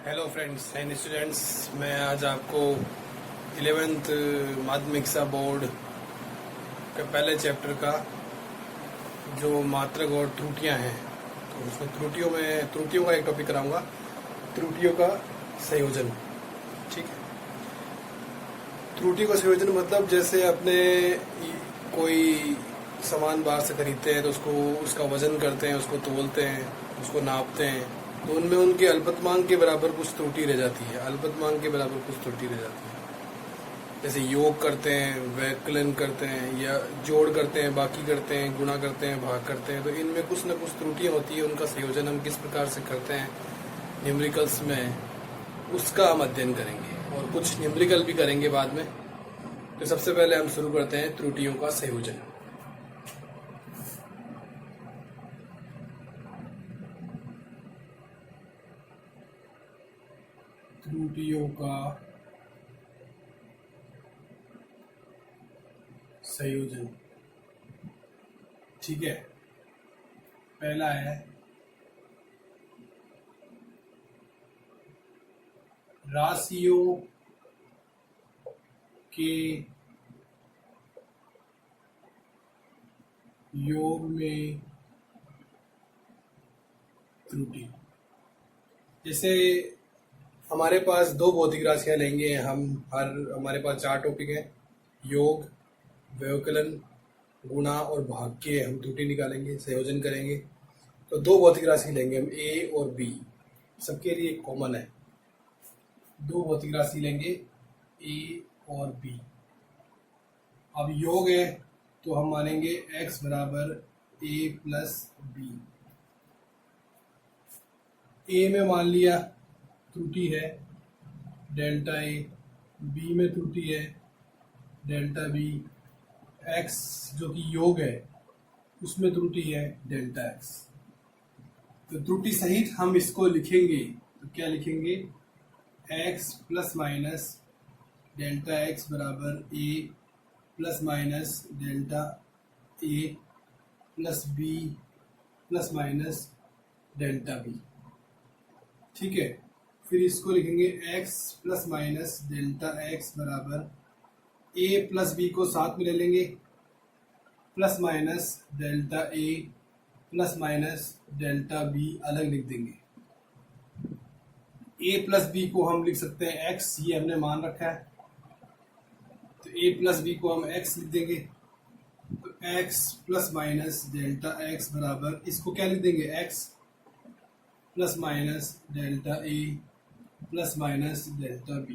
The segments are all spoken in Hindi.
हेलो फ्रेंड्स एंड स्टूडेंट्स, मैं आज आपको 11th माध्यमिक सा बोर्ड के पहले चैप्टर का जो मात्रक और त्रुटियां हैं, तो उसमें त्रुटियों का एक टॉपिक कराऊंगा। त्रुटियों का संयोजन। ठीक है। त्रुटि का संयोजन मतलब जैसे अपने कोई सामान बाहर से खरीदते हैं तो उसका वजन करते हैं, उसको तोलते हैं, उसको नापते हैं, तो उनमें उनके अल्पतमांक के बराबर कुछ त्रुटि रह जाती है। अल्पतमांक के बराबर कुछ त्रुटि रह जाती है। जैसे योग करते हैं, व्यवकलन करते हैं, या जोड़ करते हैं, बाकी करते हैं, गुणा करते हैं, भाग करते हैं, तो इनमें कुछ न कुछ त्रुटियां होती है। उनका संयोजन हम किस प्रकार से करते हैं न्यूमेरिकल्स में, उसका हम अध्ययन करेंगे और कुछ न्यूमेरिकल भी करेंगे बाद में। तो सबसे पहले हम शुरू करते हैं त्रुटियों का संयोजन। त्रुटियों का संयोजन। ठीक है। पहला है राशियों के योग में त्रुटि। जैसे हमारे पास दो भौतिक राशियां लेंगे हम, हमारे पास 4 टॉपिक हैं: योग, व्यवकलन, गुणा और भाग के हम त्रुटि निकालेंगे, संयोजन करेंगे। तो दो भौतिक राशि लेंगे हम, ए और बी, सबके लिए कॉमन है। दो भौतिक राशि लेंगे ए और बी। अब योग है तो हम मानेंगे x बराबर ए प्लस बी। ए में मान लिया त्रुटि है डेल्टा ए, बी में त्रुटि है डेल्टा बी, x जो कि योग है उसमें त्रुटि है डेल्टा x। तो त्रुटि सहित हम इसको लिखेंगे तो क्या लिखेंगे? x plus minus delta x बराबर a plus minus delta a plus b plus minus delta b. ठीक है। फिर इसको लिखेंगे x plus minus delta x बराबर ए प्लस बी को साथ में ले लेंगे, plus minus delta a plus minus delta B अलग लिख देंगे। ए प्लस बी को हम लिख सकते हैं x, ये हमने मान रखा है, तो ए प्लस बी को हम x लिख देंगे। तो x plus minus delta x बराबर, इसको क्या लिख देंगे? x plus minus delta a plus minus delta B.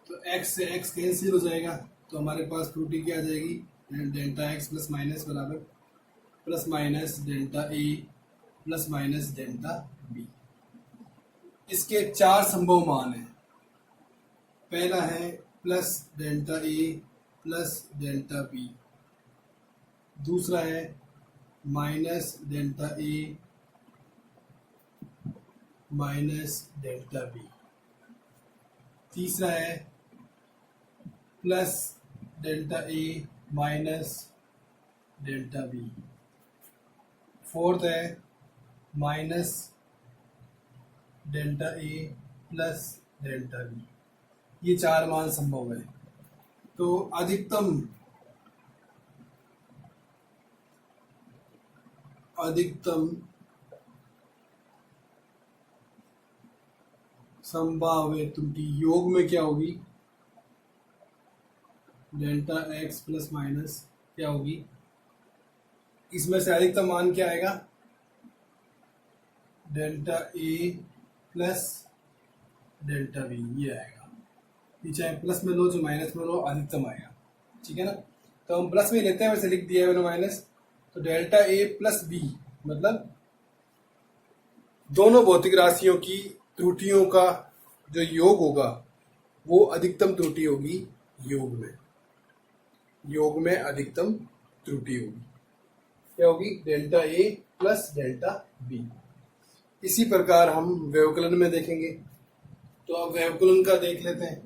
तो x से x कैंसिल हो जाएगा, तो हमारे पास त्रुटि क्या आ जाएगी? डेल्टा x प्लस माइनस बराबर plus minus delta a plus minus delta b. इसके 4 संभव मान हैं। पहला है plus delta a plus delta B, दूसरा है माइनस डेल्टा ए माइनस डेल्टा बी, तीसरा है प्लस डेल्टा ए माइनस डेल्टा बी, फोर्थ है minus delta a plus delta b. ये 4 मान संभव है। तो अधिकतम संभाव्य त्रुटि योग में क्या होगी? डेल्टा एक्स प्लस माइनस क्या होगी? इसमें से अधिकतम मान क्या आएगा? Delta a plus delta b, ये आएगा। ये चाहे प्लस में लो चाहे माइनस में लो, अधिकतम आएगा। ठीक है ना? तो हम प्लस में लेते हैं, वैसे लिख दिया है मैंने माइनस। तो डेल्टा ए प्लस बी मतलब दोनों भौतिक राशियों की त्रुटियों का जो योग होगा वो अधिकतम त्रुटि होगी योग में अधिकतम त्रुटि होगी। क्या होगी? Delta a plus delta B. इसी प्रकार हम व्यवकलन में देखेंगे। तो अब व्यवकलन का देख लेते हैं।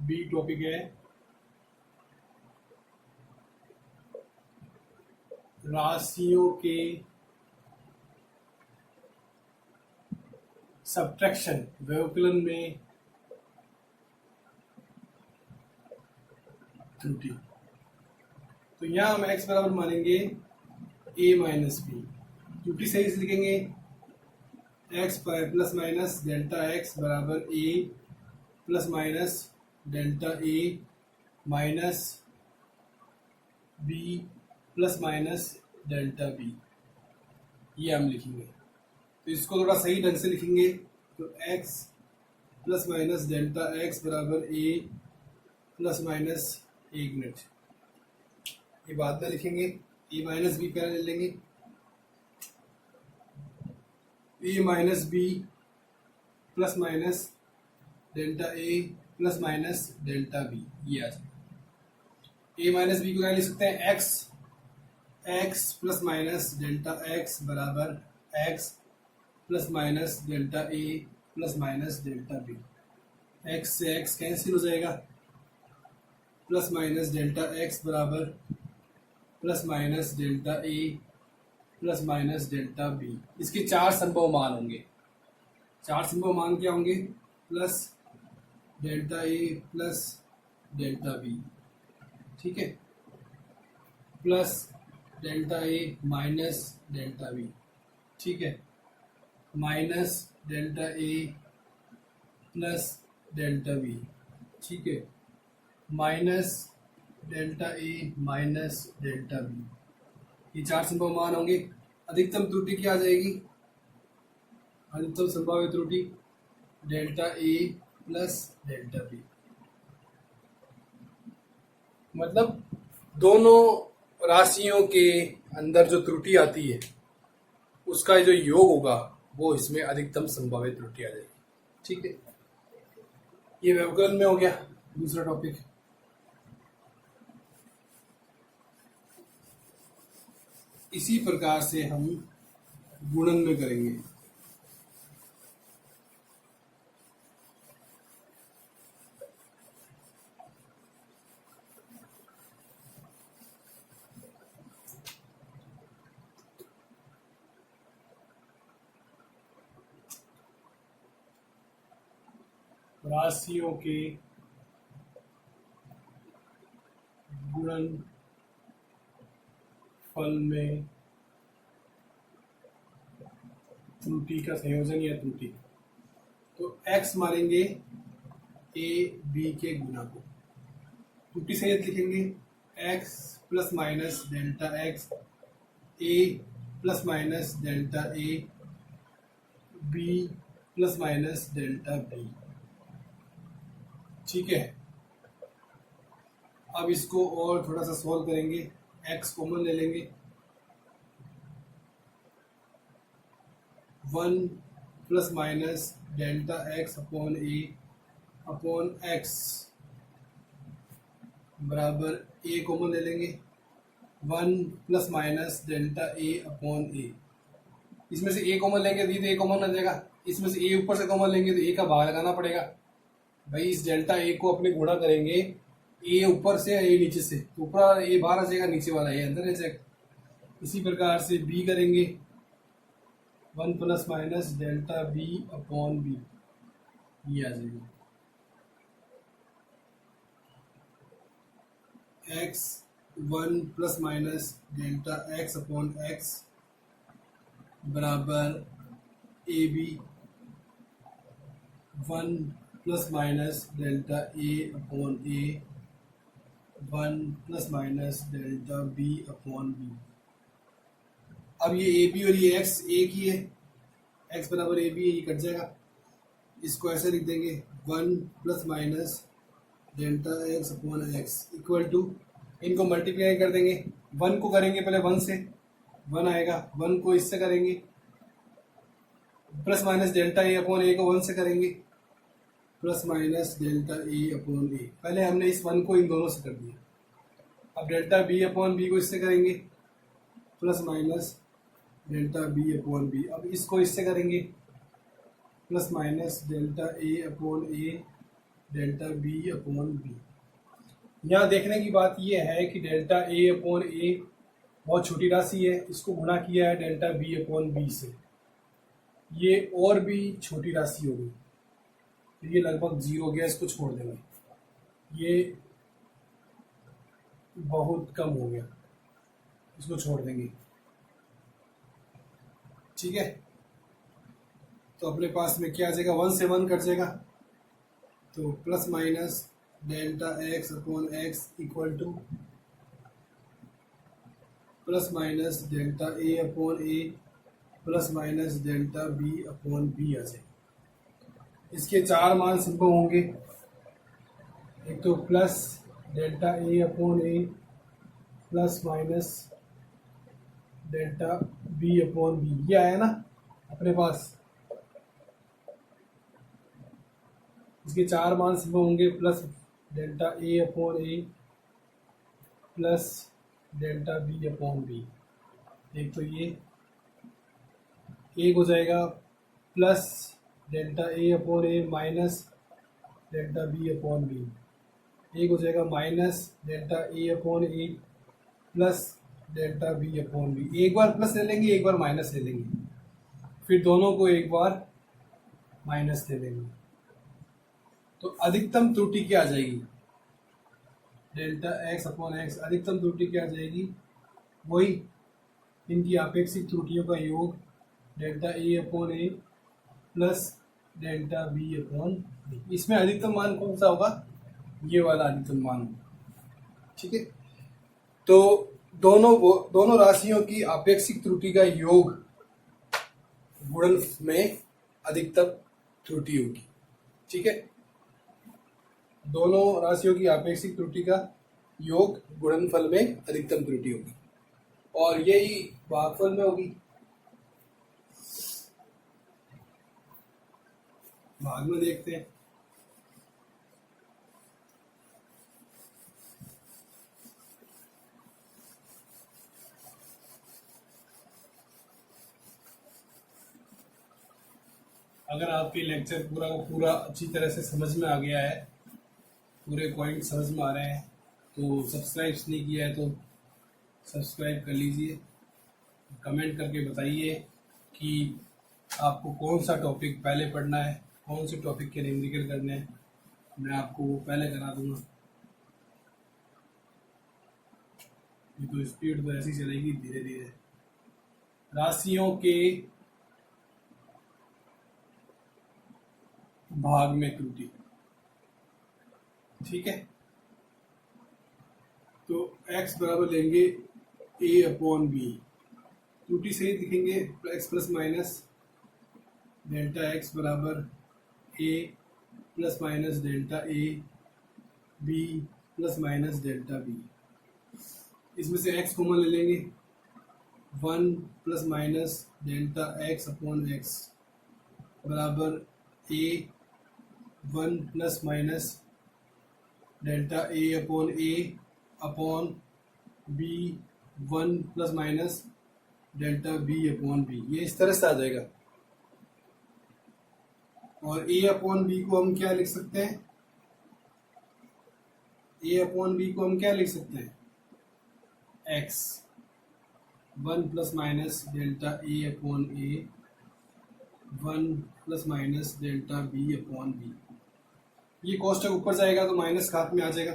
बी टॉपिक है राशियों के सब्ट्रैक्शन व्यवकलन में त्रुटि। तो यहाँ हम x बराबर मानेंगे a माइनस बी, त्रुटि सही से लिखेंगे x plus minus delta x बराबर a plus minus delta a minus b plus minus delta b, ये हम लिखेंगे। तो इसको थोड़ा सही ढंग से लिखेंगे तो x plus minus delta x बराबर a प्लस माइनस, एक मिनट, ये बाद में लिखेंगे, ए माइनस बी पहले ले लेंगे, a minus b plus minus delta a plus minus delta b, ये आ जाए। ए माइनस बी को क्या लिख सकते हैं, x plus minus delta x बराबर x plus minus delta a plus minus delta b. X से एक्स कैंसिल हो जाएगा, प्लस माइनस डेल्टा एक्स बराबर plus minus delta a plus minus delta b. इसके चार संभव मान होंगे। चार संभव मान क्या होंगे, plus delta a plus delta b, ठीक है, प्लस डेल्टा ए माइनस डेल्टा बी, ठीक है, minus delta a plus delta b, ठीक है, माइनस डेल्टा ए माइनस डेल्टा बी। ये चार संभव मान होंगे। अधिकतम त्रुटि क्या आ जाएगी, अधिकतम संभावित त्रुटि delta a plus delta B. मतलब दोनों राशियों के अंदर जो त्रुटि आती है उसका जो योग होगा वो इसमें अधिकतम संभावित त्रुटि आ जाएगी, ठीक है। ये व्यवकलन में हो गया दूसरा टॉपिक। इसी प्रकार से हम गुणन में करेंगे। राशियों के गुणन फल में त्रुटि का संयोजन या त्रुटि, तो x मानेंगे a b के गुणा को, त्रुटि संयुक्त लिखेंगे x plus minus delta x a plus minus delta a b plus minus delta b, ठीक है। अब इसको और थोड़ा सा सॉल्व करेंगे, x कॉमन ले लेंगे, 1 plus minus delta x upon a upon x बराबर a कॉमन ले लेंगे, 1 plus minus delta a upon a. इसमें से a कॉमन लेंगे तो a कॉमन आ जाएगा, इसमें से a ऊपर से कॉमन लेंगे तो a का भाग लगाना पड़ेगा। भाई इस डेल्टा a को अपने गुणा करेंगे, a ऊपर से a नीचे से, तो ऊपर a बाहर आ जाएगा, नीचे वाला a अंदर आ जाएगा। इसी प्रकार से b करेंगे, 1 plus minus delta b upon b, ये आ जाएगा। x 1 plus minus delta x upon x बराबर A B, 1 plus minus delta a upon a, 1 plus minus delta b upon b। अब ये ए बी और ये x एक ही है, x बराबर ए बी, ये कट जाएगा। इसको ऐसे लिख देंगे 1 plus minus delta x upon x equal to, इनको मल्टीप्लाई कर देंगे, 1 को करेंगे पहले 1 से, 1 आएगा, 1 को इससे करेंगे, प्लस माइनस डेल्टा ए अपॉन ए को 1 से करेंगे, प्लस माइनस डेल्टा ए अपॉन ए। पहले हमने इस 1 को इन दोनों से कर दिया। अब डेल्टा बी अपॉन बी को इससे करेंगे, plus minus delta B upon B. अब इसको इससे करेंगे, plus minus delta A upon A delta B upon B. यहाँ देखने की बात यह है कि डेल्टा ए अपॉन ए बहुत छोटी राशि है, इसको गुणा किया है डेल्टा बी अपॉन बी से, ये और भी छोटी राशि होगी, तो ये लगभग 0 हो गया, इसको छोड़ देंगे, ये बहुत कम हो गया, इसको छोड़ देंगे। ठीक है, तो अपने पास में क्या आ जाएगा, 1 से 1 कट जाएगा, तो plus minus delta x upon x equal to plus minus delta A upon a plus minus delta B upon b आ जाएगा। इसके 4 मान सिंपल होंगे, एक तो plus delta A upon a plus minus delta B upon B, ये आया ना अपने पास। इसके 4 मान सिंपल होंगे, plus delta A upon a plus delta B upon b. एक तो ये एक हो जाएगा plus delta A upon a minus delta B upon b, एक हो जाएगा minus delta A upon a plus delta B upon b. एक बार प्लस ले लेंगे, एक बार माइनस ले लेंगे, फिर दोनों को एक बार माइनस ले लेंगे, तो अधिकतम त्रुटि क्या आ जाएगी, डेल्टा एक्स अपॉन एक्स। अधिकतम त्रुटि क्या आ जाएगी, वही इनकी आपेक्षिक त्रुटियों का योग delta A upon a plus delta B upon b. इसमें अधिकतम मान कौन सा होगा, ये वाला अधिकतम मान। ठीक है, तो दोनों राशियों की आपेक्षिक त्रुटि का योग गुणन में अधिकतम त्रुटि होगी। ठीक है, दोनों राशियों की आपेक्षिक त्रुटि का योग गुणनफल में अधिकतम त्रुटि होगी, और यही भागफल में होगी। भाग में देखते हैं, अगर आपके लेक्चर पूरा का पूरा अच्छी तरह से समझ में आ गया है, पूरे पॉइंट समझ में आ रहे हैं, तो सब्सक्राइब नहीं किया है तो सब्सक्राइब कर लीजिए। कमेंट करके बताइए कि आपको कौन सा टॉपिक पहले पढ़ना है, कौन से टॉपिक के न्यूमेरिकल करने हैं, मैं आपको वो पहले करा दूंगा। ये तो स्पीड तो ऐसी चलेगी धीरे धीरे। राशियों के भाग में त्रुटि। ठीक है, तो x बराबर लेंगे a अपॉन बी, त्रुटि सही दिखेंगे, x plus minus delta x बराबर a plus minus delta a b plus minus delta b। इसमें से x कॉमन ले लेंगे, 1 plus minus delta x upon x बराबर a 1 plus minus delta a upon a upon b 1 plus minus delta b upon b। ये इस तरह से आ जाएगा, और a अपॉन b को हम क्या लिख सकते हैं, a अपॉन b को हम क्या लिख सकते हैं, x 1 plus minus delta a upon a 1 plus minus delta b upon b। ये कोष्टक ऊपर जाएगा तो माइनस हाथ में आ जाएगा,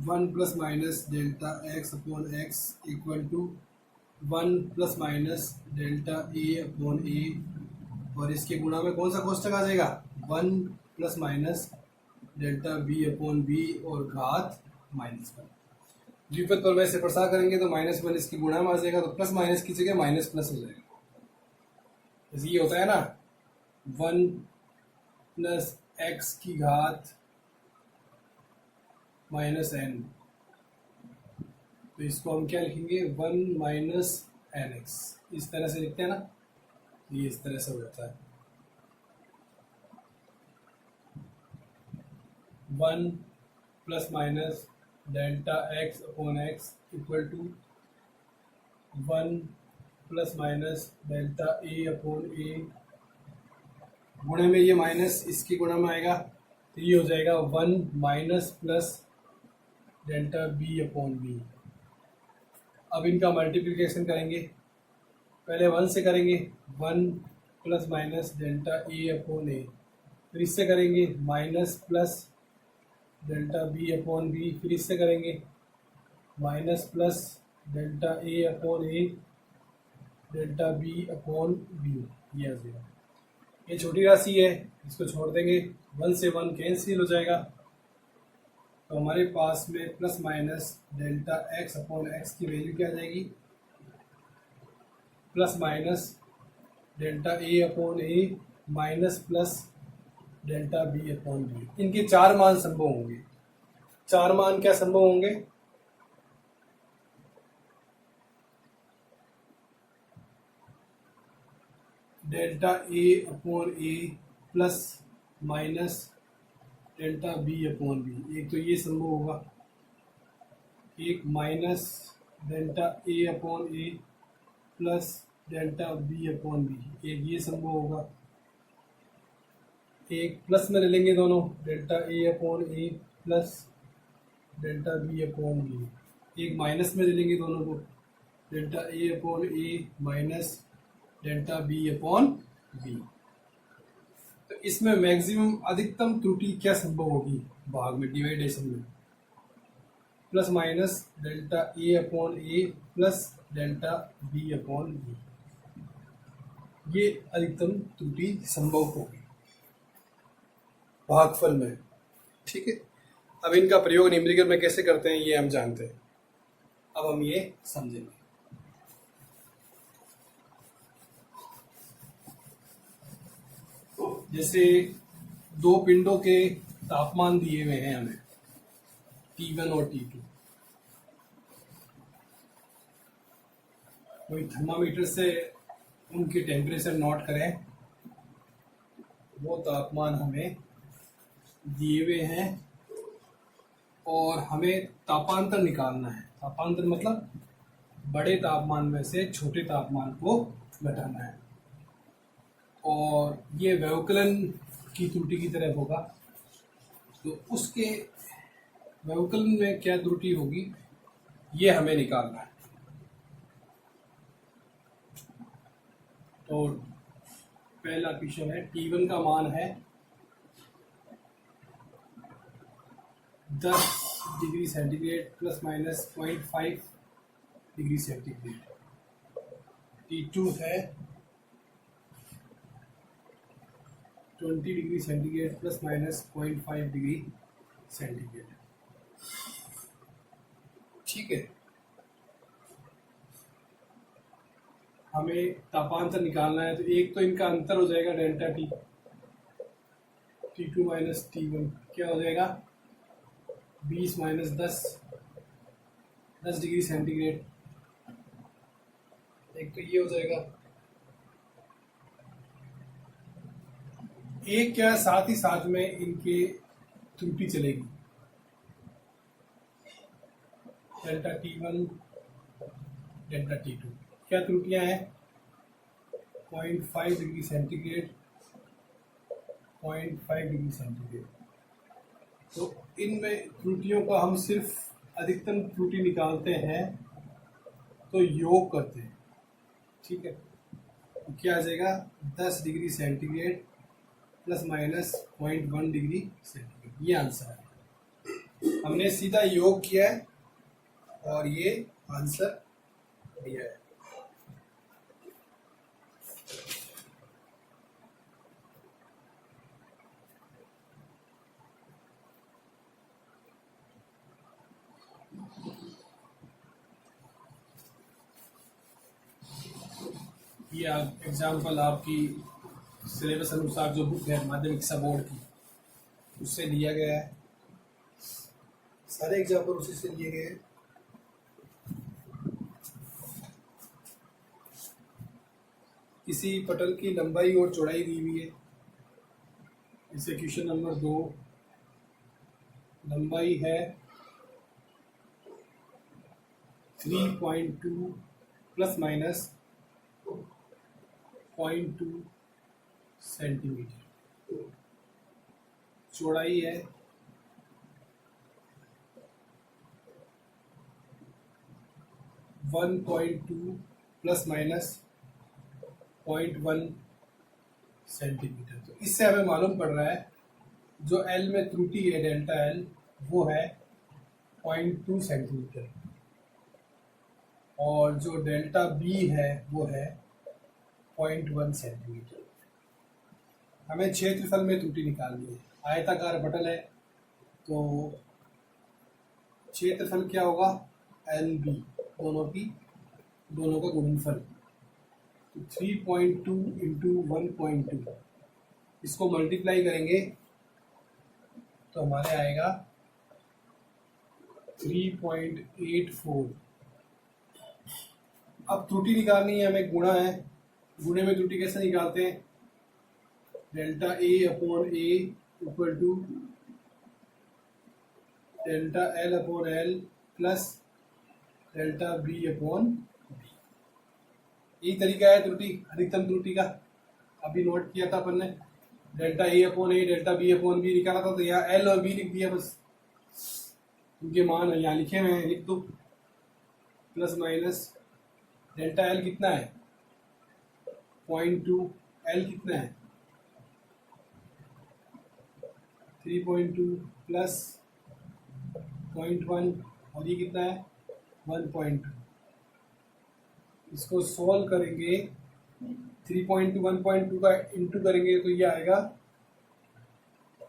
1 plus minus delta x upon x equal to 1 plus minus delta a upon a, और इसके गुणा में कौन सा कोष्टक आ जाएगा, 1 plus minus delta b upon b और घात -1। द्विपद पर वैसे प्रसार करेंगे तो -1 इसकी गुणा में आ जाएगा, तो प्लस माइनस की जगह माइनस प्लस हो जाएगा। जैसे ये होता है ना, 1 प्लस x की घात -n, तो इसको हम क्या लिखेंगे, 1 माइनस nx। इस तरह से लिखते हैं ना, ये इस तरह से हो जाता है, 1 plus minus delta x upon x equal to 1 plus minus delta a upon a, गुणे में ये माइनस इसकी गुणा में आएगा, तो ये हो जाएगा 1 minus plus delta B upon B. अब इनका मल्टीप्लिकेशन करेंगे, पहले 1 से करेंगे, 1 plus minus delta A upon A, फिर इससे करेंगे minus plus delta B upon B, फिर इससे करेंगे minus plus delta A upon A delta B upon B. ये आ जाएगा। ये छोटी राशि है, इसको छोड़ देंगे, 1 से 1 कैंसिल हो जाएगा, तो हमारे पास में plus minus delta x upon x की वैल्यू क्या आ जाएगी, plus minus delta A upon a minus plus delta B upon b. इनके 4 मान संभव होंगे। 4 मान क्या संभव होंगे, delta A upon a plus minus delta B upon b. एक तो ये संभव होगा, एक minus delta A upon a plus delta B upon b, एक ये संभव होगा। एक प्लस में ले लेंगे दोनों, delta A upon a plus delta B upon b. एक माइनस में ले लेंगे दोनों को, delta A upon a minus delta B upon b. तो इसमें मैक्सिमम अधिकतम त्रुटि क्या संभव होगी, भाग में डिवाइडेशन में, plus minus delta A upon a plus delta B upon B, ये अधिकतम त्रुटि संभव होगी भागफल में। ठीक है, अब इनका प्रयोग न्यूमेरिकल में कैसे करते हैं ये हम जानते हैं, अब हम ये समझेंगे। जैसे दो पिंडों के तापमान दिए हुए हैं हमें, T1 और T2। कोई थर्मामीटर से उनके टेम्परेचर नोट करें, वो तापमान हमें दिए हुए हैं और हमें तापांतर निकालना है। तापांतर मतलब बड़े तापमान में से छोटे तापमान को घटाना है, और ये व्यवकलन की त्रुटि की तरह होगा। तो उसके व्यवकलन में क्या त्रुटि होगी ये हमें निकालना है। तो पहला क्वेश्चन है, T1 का मान है 10 degree centigrade plus minus 0.5 degree centigrade. T2 है 20 degree centigrade plus minus 0.5 degree centigrade. ठीक है, हमें तापांतर निकालना है, तो एक तो इनका अंतर हो जाएगा delta T, T2 minus T1 क्या हो जाएगा 20 माइनस 10 डिग्री सेंटीग्रेड। एक तो ये हो जाएगा, एक क्या साथ ही साथ में इनके त्रुटि चलेगी, डेल्टा T1 डेल्टा T2। क्या त्रुटियां हैं, 0.5 डिग्री सेंटीग्रेड 0.5 डिग्री सेंटीग्रेड। तो इनमें त्रुटियों का हम सिर्फ अधिकतम त्रुटि निकालते हैं तो योग करते हैं। ठीक है, तो क्या आ जाएगा 10 degree centigrade plus minus 0.1 degree centigrade, ये आंसर है। हमने सीधा योग किया है और ये आंसर दिया है। ये एग्जाम्पल आपकी सिलेबस अनुसार जो बुक है माध्यमिक शिक्षा बोर्ड की, उससे लिया गया है। सारे एग्जाम्पल उसी से लिए गए हैं। किसी पटल की लंबाई और चौड़ाई दी हुई है। इसे क्वेश्चन नंबर 2, लंबाई है 3.2 प्लस माइनस 0.2 सेंटीमीटर, चौड़ाई है 1.2 प्लस माइनस 0.1 सेंटीमीटर। तो इससे हमें मालूम पड़ रहा है जो एल में त्रुटि है डेल्टा एल वो है 0.2 सेंटीमीटर और जो डेल्टा बी है वो है 0.1 सेंटीमीटर। हमें क्षेत्रफल में त्रुटि निकालनी है। आयताकार पटल है तो क्षेत्रफल क्या होगा, एल बी, दोनों का गुणनफल। तो 3.2 इंटू 1.2 इसको मल्टीप्लाई करेंगे तो हमारे आएगा 3.84। अब त्रुटि निकालनी है हमें, गुणा है, गुणे में त्रुटि कैसे निकालते हैं, delta A upon A equal to delta L upon L plus delta B upon B. यही तरीका है त्रुटि, अधिकतम त्रुटि का। अभी नोट किया था अपन ने, delta A upon A delta B upon B निकाला था, तो यहाँ एल और बी लिख दिया, बस उनके मान यहाँ लिखे हुए हैं, लिख दो। प्लस माइनस डेल्टा एल कितना है 0.2, एल कितना है 3.2 प्लस 0.1 और ये कितना है 1.2। इसको सॉल्व करेंगे, 3.2 1.2 का इंटू करेंगे तो ये आएगा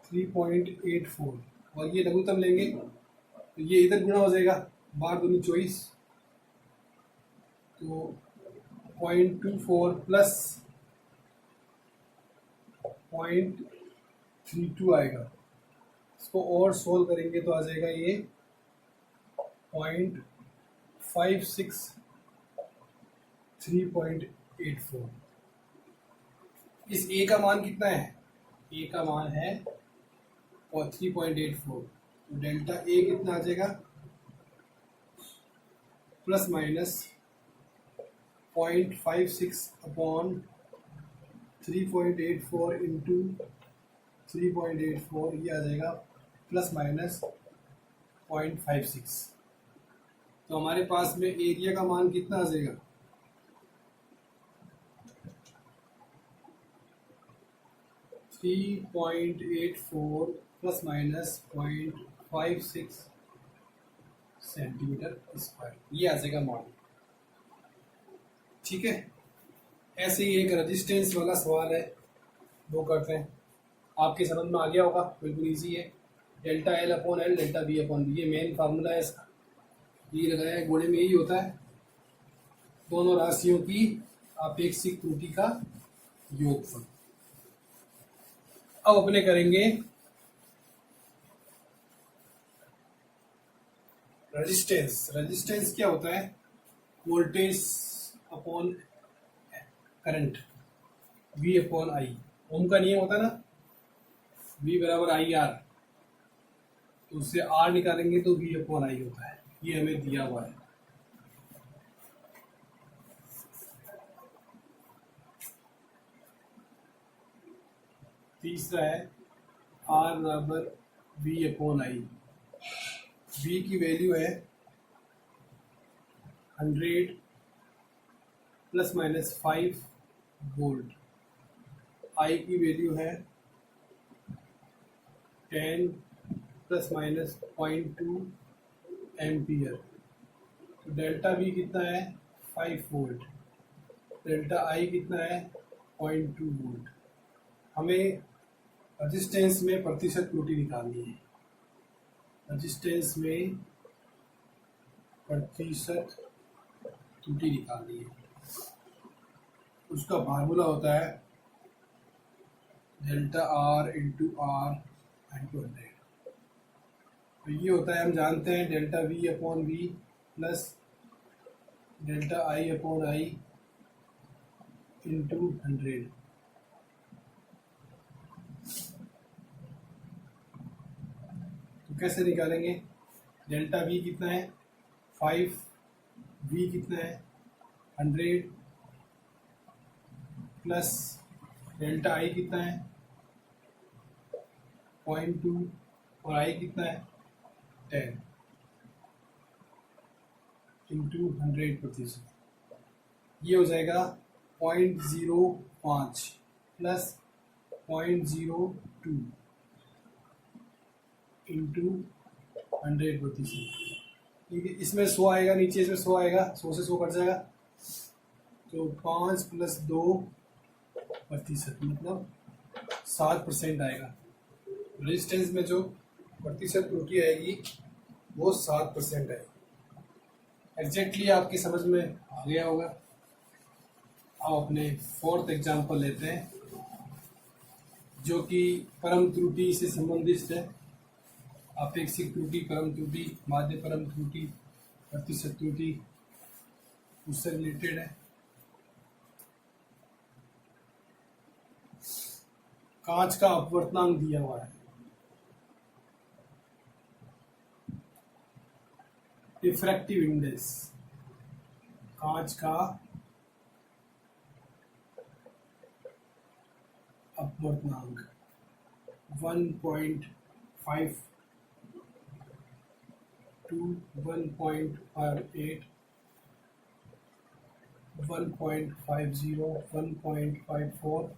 3.84 और ये लघुत्तम लेंगे तो ये इधर गुणा हो जाएगा, बार दूनी 24, तो 0.24 प्लस 0.32 आएगा। इसको और सोल्व करेंगे तो आ जाएगा ये 0.56 3.84। इस ए का मान कितना है, ए का मान है और 3.84, तो डेल्टा ए कितना आ जाएगा प्लस माइनस 0.56 अपॉन 3.84 इंटू 3.84, ये आ जाएगा प्लस माइनस 0.56। तो हमारे पास में एरिया का मान कितना आ जाएगा, three 3.84 plus minus 0.56 centimetre square, ये आ जाएगा मान। ठीक है, ऐसे ही एक रेजिस्टेंस वाला सवाल है वो करते हैं, आपके समझ में आ गया होगा, बिल्कुल इजी है। Delta L upon L delta B upon B, ये मेन फार्मूला है इसका, ये लगाया है, गुणे में यही होता है, दोनों राशियों की आपेक्षिक त्रुटि का योगफल। अब अपने करेंगे रेजिस्टेंस। रेजिस्टेंस क्या होता है, voltage upon current, V upon I. Ohm का नियम होता है ना, V बराबर आई आर, तो उससे R निकालेंगे तो V अपॉन आई होता है, ये हमें दिया हुआ है। तीसरा है R बराबर V अपॉन आई। V की वैल्यू है 100 प्लस माइनस 5 वोल्ट, I की वैल्यू है 10 प्लस माइनस 0.2 एम्पियर। तो डेल्टा V कितना है 5 वोल्ट, डेल्टा I कितना है 0.2 वोल्ट। हमें रेजिस्टेंस में प्रतिशत त्रुटि निकालनी है, रेजिस्टेंस में प्रतिशत त्रुटि निकालनी है। उसका फार्मूला होता है delta R into R into 100। तो ये होता है, हम जानते हैं delta V upon V plus delta I upon I into 100। तो कैसे निकालेंगे, डेल्टा V कितना है 5, V कितना है 100 प्लस डेल्टा I कितना है 0.2 और आई कितना है 10 इंटू 100%, ये हो जाएगा 0.05 प्लस 0.02 इंटू 100%। ठीक है, इसमें 100 आएगा, नीचे इसमें 100 आएगा, 100 से 100 कट जाएगा, तो 5 + 2% मतलब 7% आएगा। रेजिस्टेंस में जो प्रतिशत त्रुटि आएगी वो 7% आएगी। एग्जैक्टली आपकी समझ में आ गया होगा। अब अपने 4th एग्जाम्पल लेते हैं जो कि परम त्रुटि से संबंधित है। अपेक्षिक त्रुटि, परम त्रुटि, माध्य परम त्रुटि, प्रतिशत त्रुटि उससे रिलेटेड है। कांच का अपवर्तनांक दिया हुआ है, रिफ्रैक्टिव इंडेक्स, कांच का अपवर्तनांक 1.5 to 1.58, 1.50, 1.54,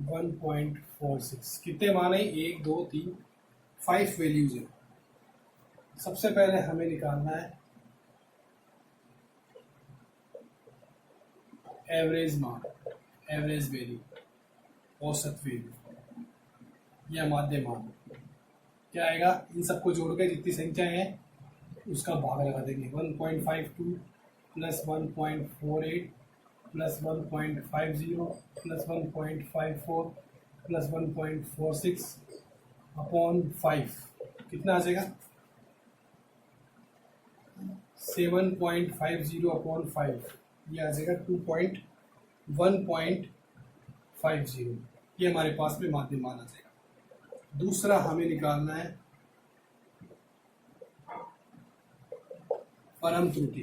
1.46। कितने मान है? 1 2 3 5 वैल्यूज है। सबसे पहले हमें निकालना है एवरेज मान, एवरेज वैल्यू, औसत वैल्यू या माध्य मान। क्या आएगा? इन सबको जोड़ के जितनी संख्याएं हैं उसका भाग लगा देंगे। 1.52 plus 1.48 plus 1.50 plus 1.54 plus 1.46 upon 5 कितना आ जाएगा? 7.50 अपॉन 5, ये आ जाएगा 1.50। ये हमारे पास में माध्यम मान आ जाएगा। दूसरा हमें निकालना है परम त्रुटि।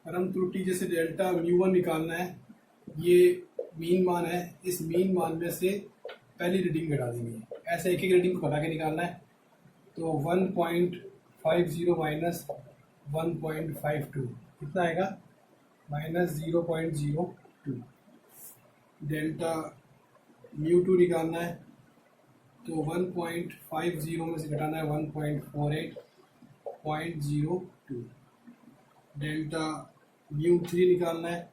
परम त्रुटि जैसे डेल्टा म्यू 1 निकालना है, ये मीन मान है, इस मीन मान में से पहली रीडिंग घटा देंगे। ऐसे एक एक रीडिंग को घटा के निकालना है। तो 1.50 माइनस 1.52 कितना आएगा? -0.02। डेल्टा म्यू 2 निकालना है, तो 1.50 में से घटाना है 1.48.02। डेल्टा म्यू 3 निकालना है,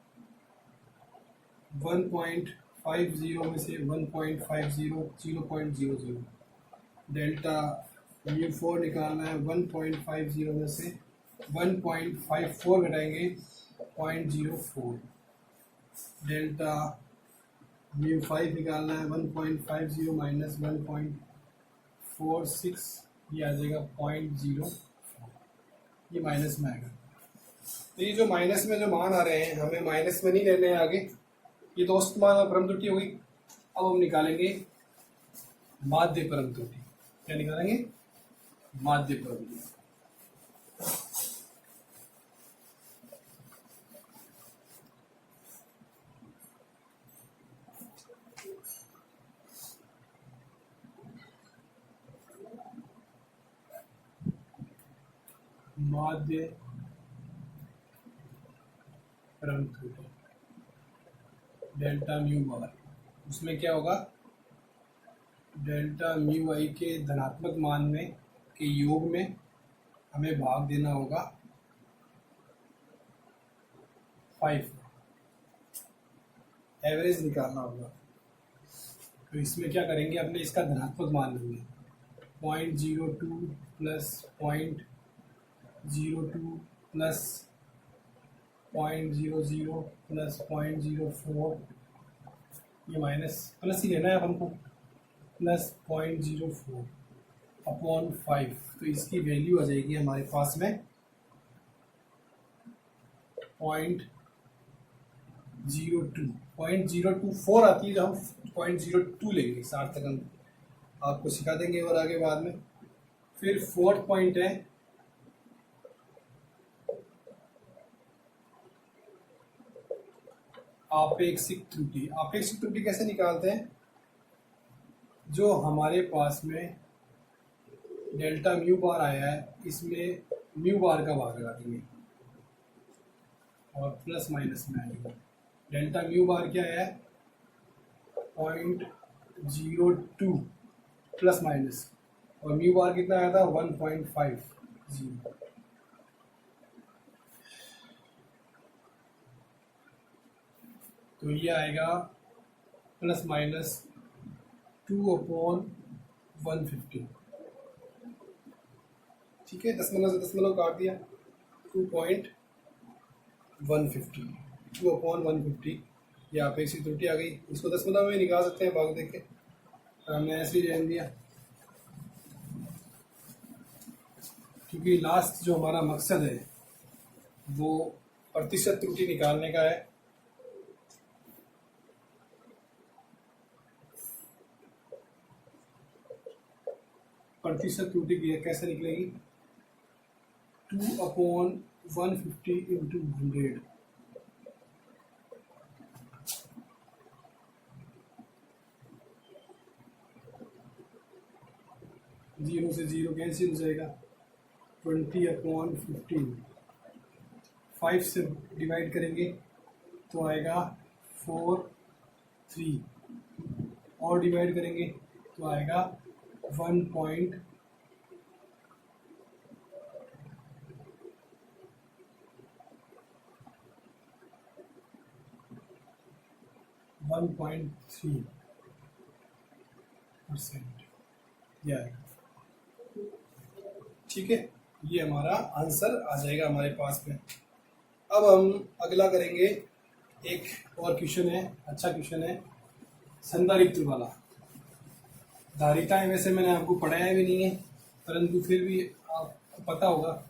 1.50 में से 1.50 0.00। डेल्टा म्यू 4 निकालना है, 1.50 में से 1.54 घटाएंगे 0.04। डेल्टा म्यू 5 निकालना है, 1.50 माइनस 1.46, ये आ जाएगा 0.04। ये माइनस में आएगा। तो ये जो माइनस में जो मान आ रहे हैं हमें माइनस में नहीं लेने हैं आगे। ये तो औसत मान और परम त्रुटि होगी। अब हम निकालेंगे माध्य परम त्रुटि। क्या निकालेंगे? माध्य परम त्रुटि। माध्य परम त्रुटि डेल्टा म्यू बार, उसमें क्या होगा? डेल्टा म्यू आई के धनात्मक मान में के योग में हमें भाग देना होगा 5। एवरेज निकालना होगा। तो इसमें क्या करेंगे? अपने इसका धनात्मक मान लेंगे। 0.02 प्लस 0.02 प्लस 0.00 प्लस 0.04, ये माइनस प्लस ही लेना है हमको, प्लस 0.04 अपॉन 5। तो इसकी वैल्यू आ जाएगी हमारे पास में 0.024 आती है, जो हम 0.02 लेंगे। सार्थक अंक आपको सिखा देंगे और आगे बाद में। फिर 4th पॉइंट है आपेक्षिक त्रुटि। आपेक्षिक त्रुटि कैसे निकालते हैं? जो हमारे पास में डेल्टा म्यू बार आया है, इसमें म्यू बार का भाग लगा देंगे और प्लस माइनस में आएगा। डेल्टा म्यू बार क्या है? 0.02 प्लस माइनस, और म्यू बार कितना आया था? 1.50। तो ये आएगा प्लस माइनस 2/150। ठीक है, दशमलव से दशमलव काट दिया, 2.150, 2/150। ये आपेक्षिक त्रुटि आ गई। इसको दशमलव में निकाल सकते हैं भाग देके, हमने ऐसे ही रहने दिया, क्योंकि लास्ट जो हमारा मकसद है वो प्रतिशत त्रुटि निकालने का है। प्रतिशत त्रुटि कैसे निकलेगी? 2/150 इंटू 100। जीरो से जीरो कैंसिल हो जाएगा, 20/15। 5 से डिवाइड करेंगे तो आएगा 4, 3, और डिवाइड करेंगे तो आएगा 1.3। ये आएगा। ठीक है, ये हमारा आंसर आ जाएगा हमारे पास में। अब हम अगला करेंगे, एक और क्वेश्चन है, अच्छा क्वेश्चन है, संधारित्र वाला। धारिताएं वैसे मैंने आपको पढ़ाया भी नहीं है, परंतु फिर भी आपको पता होगा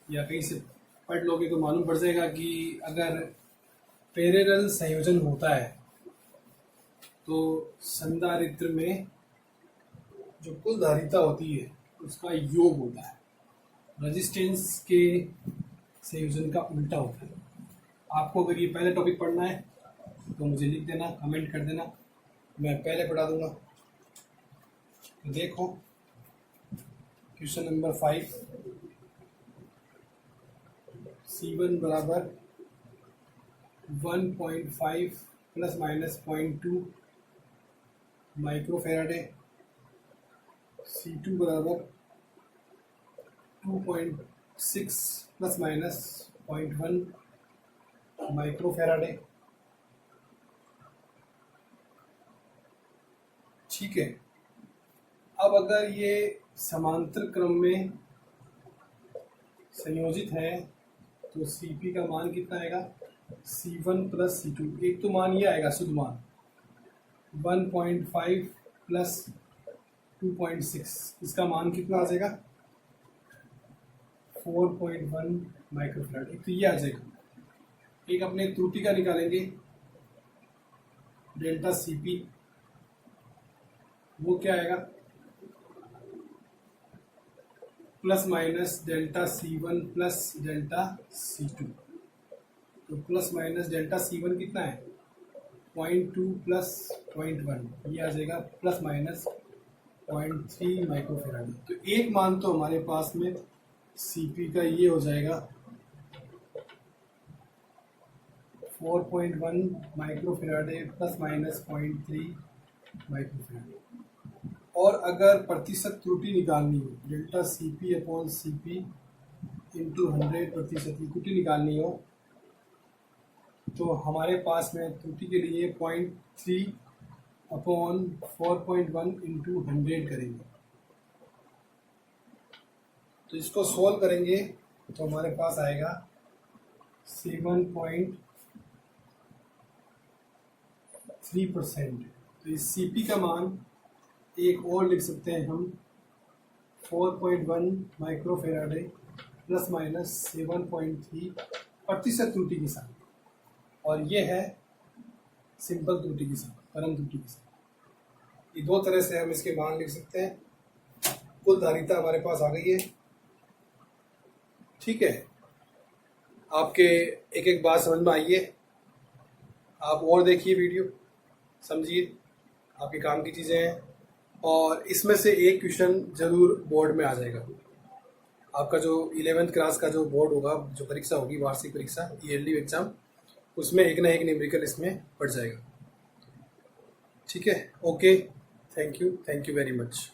या कहीं से पढ़ लोगे तो मालूम पड़ जाएगा कि अगर पैरेलल संयोजन होता है तो संधारित्र में जो कुल धारिता होती है उसका योग होता है, रेजिस्टेंस के संयोजन का उल्टा होता है। आपको अगर ये पहले टॉपिक पढ़ना है तो मुझे लिख देना, कमेंट कर देना, मैं पहले पढ़ा दूंगा। तो देखो क्वेश्चन नंबर 5, C1 बराबर 1.5 प्लस माइनस 0.2 माइक्रोफेराडे, C2 बराबर 2.6 प्लस माइनस 0.1 माइक्रोफेराडे। ठीक है, अब अगर ये समांतर क्रम में संयोजित है तो Cp का मान कितना आएगा? C1 plus C2। एक तो मान ये आएगा शुद्ध मान 1.5 प्लस 2.6, इसका मान कितना आ जाएगा? 4.1 माइक्रोफेराड। एक तो ये आ जाएगा। एक अपने त्रुटि का निकालेंगे, डेल्टा Cp, वो क्या आएगा? Plus minus delta C1 plus delta C2। तो प्लस माइनस डेल्टा C1 कितना है? 0.2 प्लस 0.1, ये आ जाएगा प्लस माइनस 0.3 माइक्रोफेराड। तो एक मान तो हमारे पास में Cp का ये हो जाएगा 4.1 माइक्रोफेराड प्लस माइनस 0.3 माइक्रोफेराड। और अगर प्रतिशत त्रुटि निकालनी हो, डेल्टा Cp/Cp इंटू 100 प्रतिशत की त्रुटि निकालनी हो, तो हमारे पास में त्रुटि के लिए 0.3/4.1 इंटू 100 करेंगे। तो इसको सोल्व करेंगे तो हमारे पास आएगा 7.3%। तो इस Cp का मान एक और लिख सकते हैं हम 4.1 माइक्रोफेराडे प्लस माइनस 7.3 प्रतिशत त्रुटि के साथ, और ये है सिंपल त्रुटि के साथ, परम त्रुटि के साथ। ये दो तरह से हम इसके मान लिख सकते हैं। कुल धारिता हमारे पास आ गई है। ठीक है, आपके एक एक बात समझ में आई है। आप और देखिए वीडियो, समझिए, आपके काम की चीज़ें हैं। और इसमें से एक क्वेश्चन जरूर बोर्ड में आ जाएगा। आपका जो 11th क्लास का जो बोर्ड होगा, जो परीक्षा होगी, वार्षिक परीक्षा, ईयरली एग्जाम, उसमें एक ना एक न्यूमेरिकल इसमें पड़ जाएगा। ठीक है, okay, thank you very much.